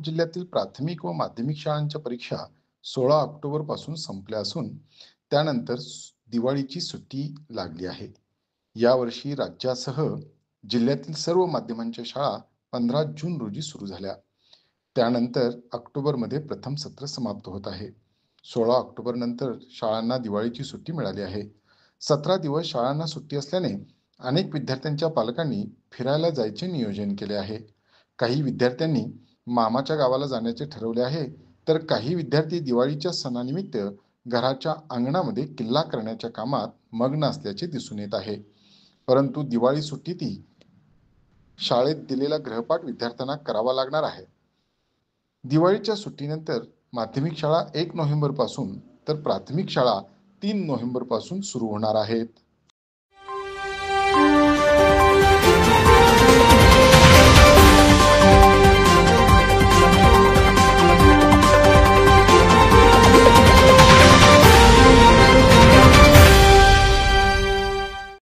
जिल्ह्यातील प्राथमिक व माध्यमिक शाळांच्या परीक्षा 16 ऑक्टोबर पासून संपल्या असून त्यानंतर दिवाळीची सुट्टी लागली आहे. यावर्षी राज्यासह जिल्ह्यातील सर्व माध्यमांच्या शाळा 15 जून रोजी सुरू झाल्या. त्यानंतर ऑक्टोबरमध्ये प्रथम सत्र समाप्त होत आहे. 16 ऑक्टोबर नंतर शाळांना दिवाळीची सुट्टी मिळाली आहे. 17 दिवस शाळांना सुट्टी असल्याने अनेक विद्यार्थ्यांच्या पालकांनी फिरायला जायचे नियोजन केले आहे. काही विद्यार्थ्यांनी मामाच्या गावाला जाण्याचे ठरवले आहे, तर काही विद्यार्थी दिवाळीच्या सणानिमित्त घराच्या अंगणामध्ये किल्ला करण्याच्या कामात मग्न असल्याचे दिसून येत आहे. परंतु दिवाळी सुट्टीतही शाळेत दिलेला गृहपाठ विद्यार्थ्यांना करावा लागणार आहे. दिवाळीच्या सुट्टीनंतर माध्यमिक शाळा 1 नोव्हेंबर पासून तर प्राथमिक शाळा 3 नोव्हेंबर पासून सुरू होणार आहेत.